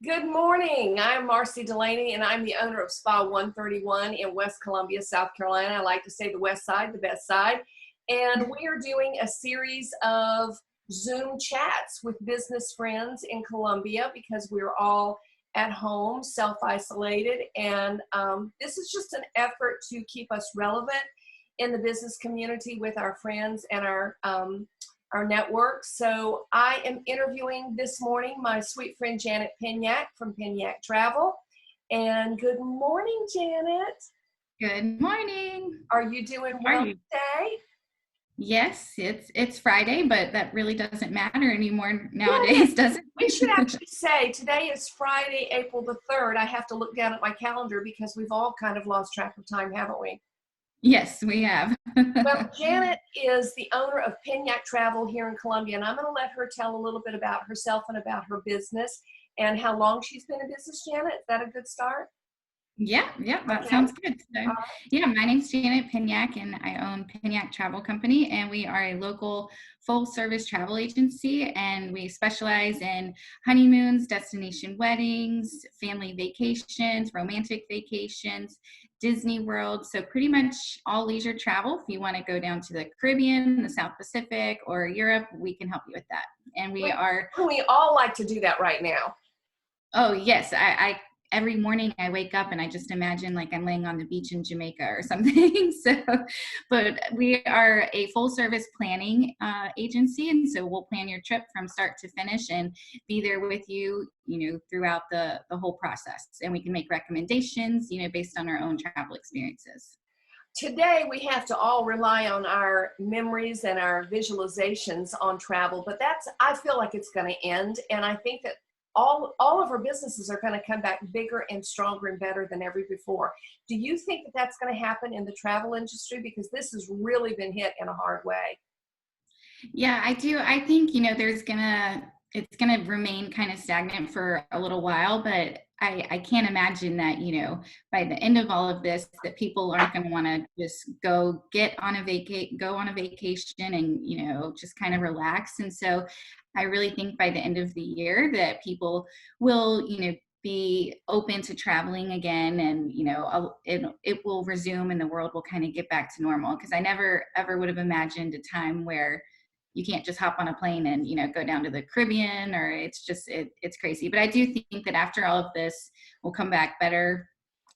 Good morning. I'm Marcy Delaney, and I'm the owner of Spa 131 in West Columbia, South Carolina. I like to say the West Side, the best side. And we are doing a series of Zoom chats with business friends in Columbia because we're all at home, self-isolated. And this is just an effort to keep us relevant in the business community with our friends and our network. So I am interviewing this morning my sweet friend Janet Penyak from Penyak Travel. And good morning, Janet. Good morning. Are you doing well today? Yes, it's Friday, but that really doesn't matter anymore nowadays, does it? We should actually say today is Friday, April the 3rd. I have to look down at my calendar because we've all kind of lost track of time, haven't we? Yes, we have. Well, Janet is the owner of Penyak Travel here in Columbia, and I'm going to let her tell a little bit about herself and about her business and how long she's been in business. Janet, is that a good start? Yeah, that sounds good. So, my name's Janet Penyak, and I own Penyak Travel Company, and we are a local full-service travel agency, and we specialize in honeymoons, destination weddings, family vacations, romantic vacations, Disney World, so pretty much all leisure travel. If you want to go down to the Caribbean, the South Pacific, or Europe, we can help you with that. And we all like to do that right now. Oh, yes. I every morning I wake up and I just imagine like I'm laying on the beach in Jamaica or something. But we are a full service planning agency. And so we'll plan your trip from start to finish and be there with you, throughout the whole process. And we can make recommendations, based on our own travel experiences. Today, we have to all rely on our memories and our visualizations on travel, but I feel like it's going to end. And I think that all of our businesses are going to come back bigger and stronger and better than ever before. Do you think that that's going to happen in the travel industry? Because this has really been hit in a hard way. Yeah, I do. I think, it's going to remain kind of stagnant for a little while, but I can't imagine that, by the end of all of this, that people aren't going to want to just go on a vacation and, just kind of relax. And so I really think by the end of the year that people will, be open to traveling again, and it will resume and the world will kind of get back to normal, because I never ever would have imagined a time where you can't just hop on a plane and go down to the Caribbean, or it's crazy. But I do think that after all of this, we'll come back better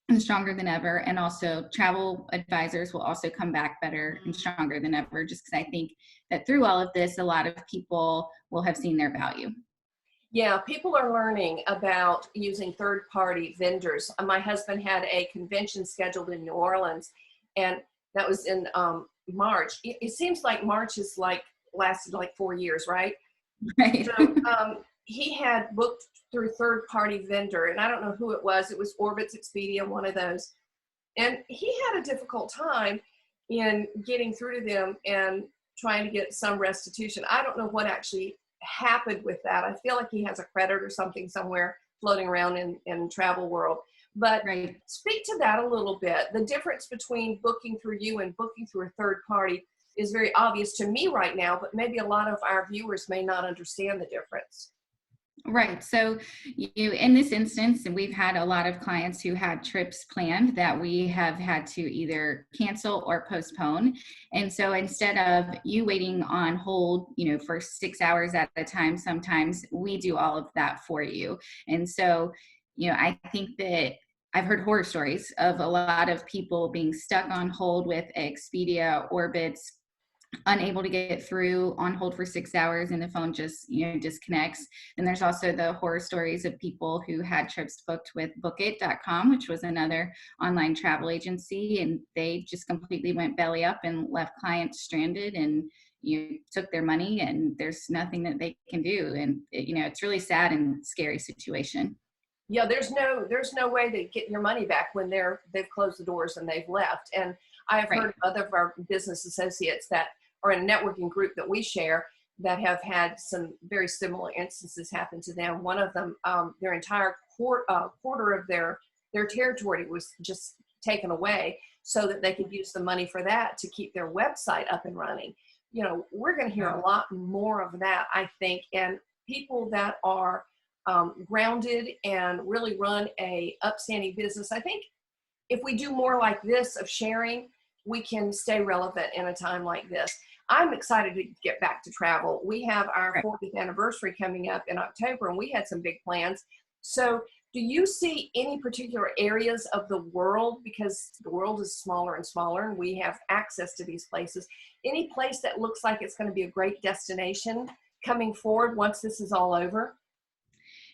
and stronger than ever, and also travel advisors will also come back better and stronger than ever, just because I think that through all of this, a lot of people will have seen their value. Yeah, people are learning about using third-party vendors. My husband had a convention scheduled in New Orleans, and that was in March. It seems like March is lasted 4 years, right? Right. So he had booked through third-party vendor, and I don't know who it was. It was Orbitz, Expedia, one of those. And he had a difficult time in getting through to them and trying to get some restitution. I don't know what actually happened with that. I feel like he has a credit or something somewhere floating around in travel world. But right. Speak to that a little bit. The difference between booking through you and booking through a third party is very obvious to me right now, but maybe a lot of our viewers may not understand the difference. Right. So in this instance, and we've had a lot of clients who had trips planned that we have had to either cancel or postpone. And so instead of you waiting on hold, for 6 hours at a time, sometimes we do all of that for you. And so, I think that I've heard horror stories of a lot of people being stuck on hold with Expedia, Orbitz, unable to get through, on hold for 6 hours, and the phone just disconnects. And there's also the horror stories of people who had trips booked with bookit.com, which was another online travel agency, and they just completely went belly up and left clients stranded, and took their money, and there's nothing that they can do. And it's really sad and scary situation. Yeah, there's no way to get your money back when they've closed the doors and they've left. And I have heard of other of our business associates that are in a networking group that we share that have had some very similar instances happen to them. One of them, their entire quarter of their territory was just taken away so that they could use the money for that to keep their website up and running. We're going to hear a lot more of that, I think, and people that are grounded and really run a upstanding business. I think if we do more like this of sharing, we can stay relevant in a time like this. I'm excited to get back to travel. We have our Right. 40th anniversary coming up in October, and we had some big plans. So, do you see any particular areas of the world, because the world is smaller and smaller and we have access to these places, any place that looks like it's going to be a great destination coming forward once this is all over?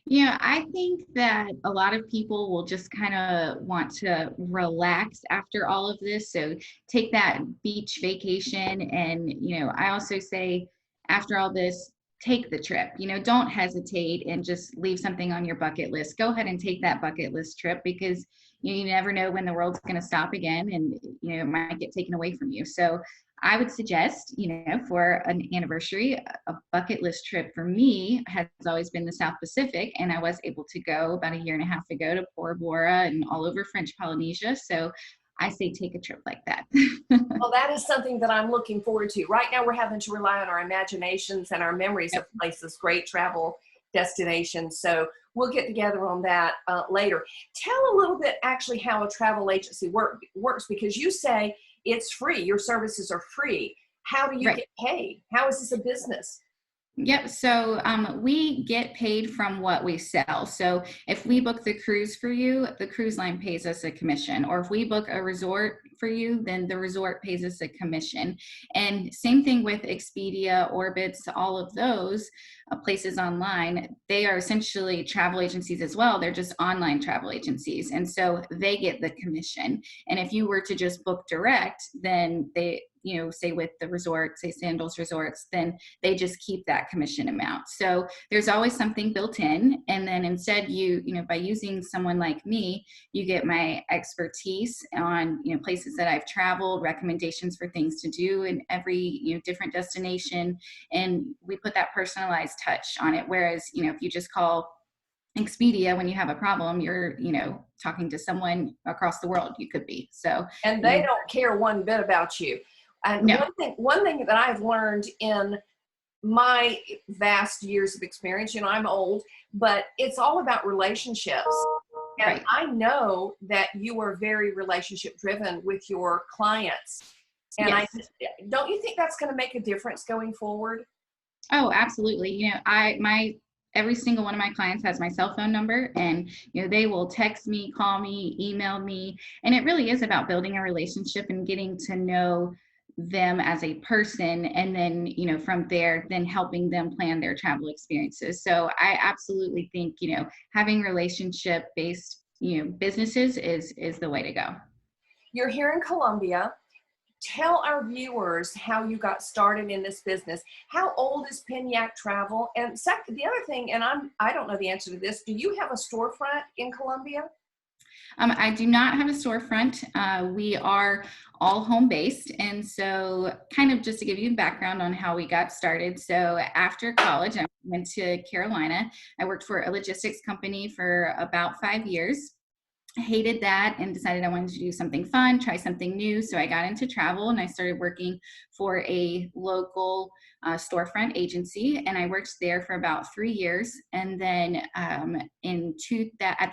Yeah, I think that a lot of people will just kind of want to relax after all of this. So take that beach vacation. And, I also say after all this, take the trip. Don't hesitate and just leave something on your bucket list. Go ahead and take that bucket list trip because you never know when the world's going to stop again and, it might get taken away from you. So I would suggest, for an anniversary, a bucket list trip for me has always been the South Pacific. And I was able to go about a year and a half ago to Bora Bora and all over French Polynesia. So I say take a trip like that. Well, that is something that I'm looking forward to. Right now, we're having to rely on our imaginations and our memories of places, great travel destinations. So we'll get together on that later. Tell a little bit actually how a travel agency works, because you say it's free. Your services are free. How do you Right. get paid? How is this a business? Yep. So we get paid from what we sell. So if we book the cruise for you, the cruise line pays us a commission. Or if we book a resort for you, then the resort pays us a commission. And same thing with Expedia, Orbitz, all of those places online. They are essentially travel agencies as well. They're just online travel agencies. And so they get the commission. And if you were to just book direct, then they, say with the resort, say Sandals Resorts, then they just keep that commission amount. So there's always something built in. And then instead by using someone like me, you get my expertise on, places that I've traveled, recommendations for things to do in every, different destination. And we put that personalized touch on it. Whereas, if you just call Expedia when you have a problem, you're, talking to someone across the world, you could be. So, And they don't care one bit about you. And no. one thing that I've learned in my vast years of experience, I'm old, but it's all about relationships. And Right. I know that you are very relationship driven with your clients. And Yes. don't you think that's going to make a difference going forward? Oh, absolutely. My every single one of my clients has my cell phone number, and they will text me, call me, email me, and it really is about building a relationship and getting to know them as a person, and then from there then helping them plan their travel experiences. So I absolutely think having relationship based businesses is the way to go. You're here in Columbia. Tell our viewers how you got started in this business. How old is Penyak Travel? And second, the other thing, and I don't know the answer to this, do you have a storefront in Columbia? I do not have a storefront. We are all home based. And so, kind of just to give you a background on how we got started. So, after college, I went to Carolina. I worked for a logistics company for about 5 years. I hated that and decided I wanted to do something fun, try something new. So I got into travel and I started working for a local storefront agency, and I worked there for about 3 years. And then at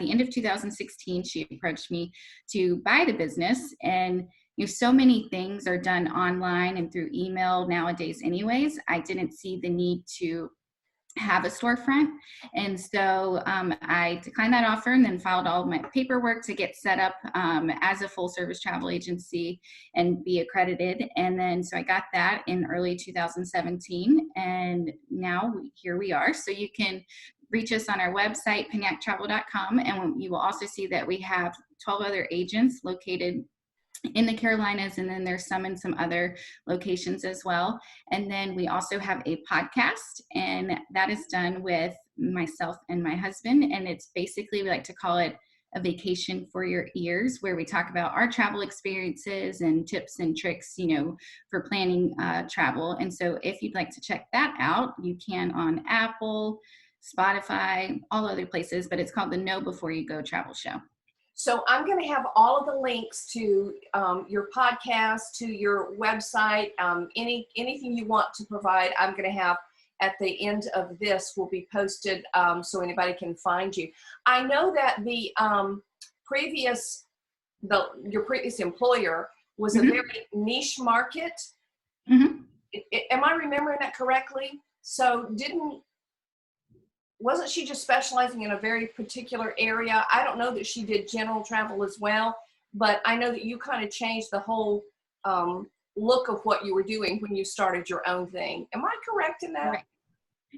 the end of 2016, she approached me to buy the business. And so many things are done online and through email nowadays anyways. I didn't see the need to have a storefront. And so I declined that offer and then filed all of my paperwork to get set up as a full service travel agency and be accredited. And then so I got that in early 2017. And now here we are. So you can reach us on our website, penyaktravel.com. And you will also see that we have 12 other agents located in the Carolinas, and then there's some in some other locations as well. And then we also have a podcast, and that is done with myself and my husband. And it's basically, we like to call it a vacation for your ears, where we talk about our travel experiences and tips and tricks, for planning travel. And so if you'd like to check that out, you can on Apple, Spotify, all other places, but it's called the Know Before You Go Travel Show. So I'm going to have all of the links to your podcast, to your website, anything you want to provide, I'm going to have at the end of this will be posted so anybody can find you. I know that the previous, your previous employer was a Mhm. very niche market. Mhm. Am I remembering that correctly? So wasn't she just specializing in a very particular area? I don't know that she did general travel as well, but I know that you kind of changed the whole look of what you were doing when you started your own thing. Am I correct in that? Right.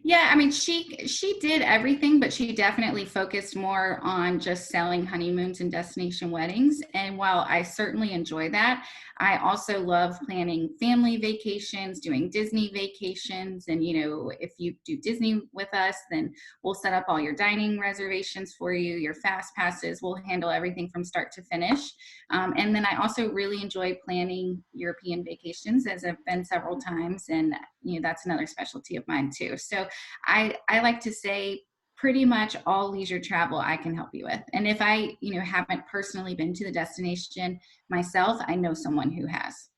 Yeah, I mean, she did everything, but she definitely focused more on just selling honeymoons and destination weddings. And while I certainly enjoy that, I also love planning family vacations, doing Disney vacations. And, if you do Disney with us, then we'll set up all your dining reservations for you, your fast passes. We'll handle everything from start to finish. And then I also really enjoy planning European vacations, as I've been several times. And, that's another specialty of mine too. So I like to say pretty much all leisure travel I can help you with. And if I, haven't personally been to the destination myself, I know someone who has.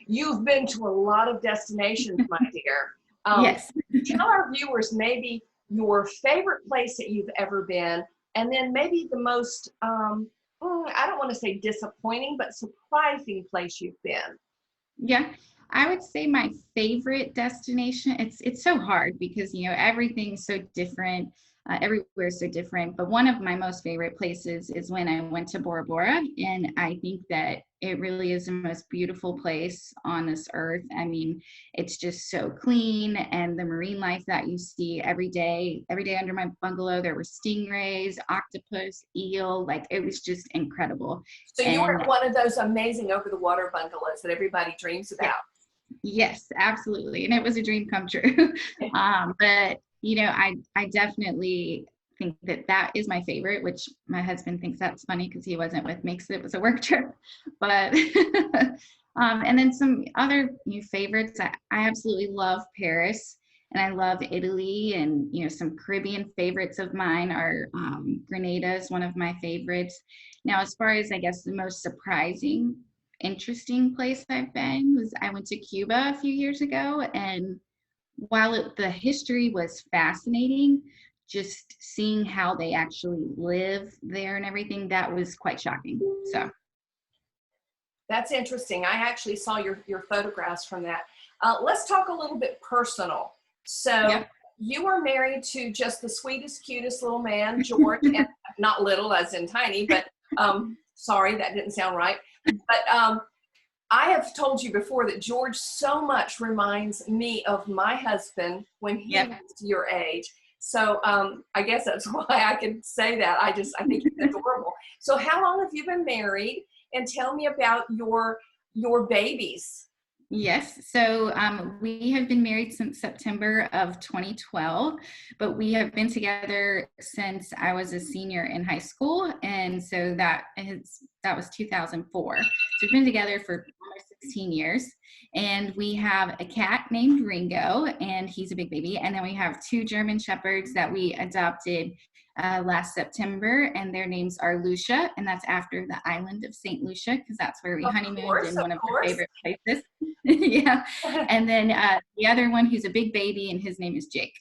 You've been to a lot of destinations, my dear. Yes. Tell our viewers maybe your favorite place that you've ever been, and then maybe the most, I don't want to say disappointing, but surprising place you've been. Yeah, I would say my favorite destination. It's so hard because everything's so different. Everywhere is so different. But one of my most favorite places is when I went to Bora Bora, and I think that it really is the most beautiful place on this earth. I mean, it's just so clean, and the marine life that you see every day. Every day under my bungalow, there were stingrays, octopus, eel. Like it was just incredible. So you were And at one of those amazing over the water bungalows that everybody dreams yeah, about. yes, absolutely. And it was a dream come true. But I definitely think that that is my favorite, which my husband thinks that's funny because he wasn't with me because it was a work trip. But and then some other new favorites. I absolutely love Paris, and I love Italy, and some Caribbean favorites of mine are Grenada is one of my favorites. Now, as far as I guess the most surprising interesting place I've been was I went to Cuba a few years ago, and while the history was fascinating, just seeing how they actually live there and everything, that was quite shocking. So That's interesting. I actually saw your photographs from that. Let's talk a little bit personal. So yep. you were married to just the sweetest, cutest little man, George, and not little as in tiny, but sorry, that didn't sound right. But I have told you before that George so much reminds me of my husband when he Yep. was your age. So I guess that's why I can say that. I think he's adorable. So how long have you been married? And tell me about your babies. Yes. So we have been married since September of 2012, but we have been together since I was a senior in high school. And so that was 2004. So we've been together for almost 16 years. And we have a cat named Ringo, and he's a big baby. And then we have two German Shepherds that we adopted last September, and their names are Lucia, and that's after the island of St. Lucia, because that's where we honeymooned in Of one of our course. favorite places. Yeah. And then the other one who's a big baby, and his name is Jake.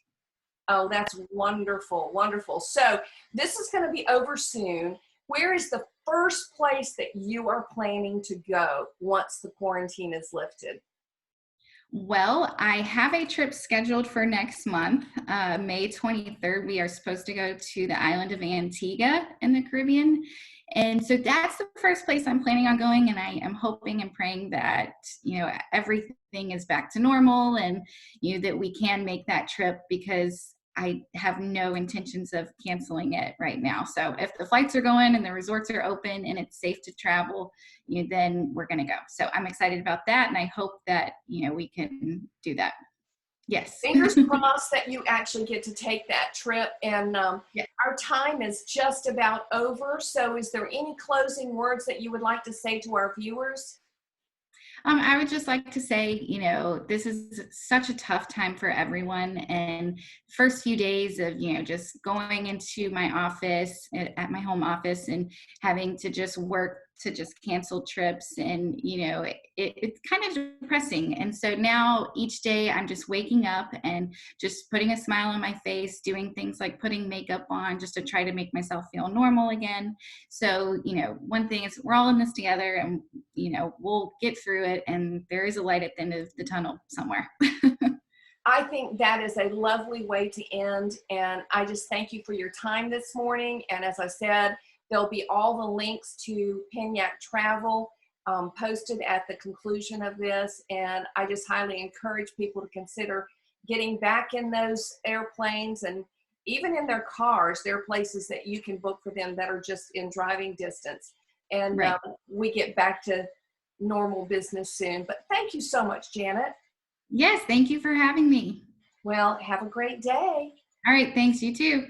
Oh, that's wonderful, wonderful. So this is going to be over soon. Where is the first place that you are planning to go once the quarantine is lifted? Well, I have a trip scheduled for next month, May 23rd. We are supposed to go to the island of Antigua in the Caribbean. And so that's the first place I'm planning on going. And I am hoping and praying that, everything is back to normal, and, that we can make that trip, because I have no intentions of canceling it right now. So if the flights are going and the resorts are open and it's safe to travel, then we're going to go. So I'm excited about that. And I hope that, we can do that. Yes. Fingers crossed that you actually get to take that trip. And Yeah. our time is just about over. So is there any closing words that you would like to say to our viewers? I would just like to say, this is such a tough time for everyone. And first few days of, just going into my office at my home office and having to just work to just cancel trips. And, it's kind of depressing. And so now each day I'm just waking up and just putting a smile on my face, doing things like putting makeup on just to try to make myself feel normal again. So, one thing is we're all in this together, and, we'll get through it. And there is a light at the end of the tunnel somewhere. I think that is a lovely way to end. And I just thank you for your time this morning. And as I said, there'll be all the links to Penyak Travel posted at the conclusion of this. And I just highly encourage people to consider getting back in those airplanes, and even in their cars. There are places that you can book for them that are just in driving distance. And Right. we get back to normal business soon. But thank you so much, Janet. Yes. Thank you for having me. Well, have a great day. All right. Thanks. You too.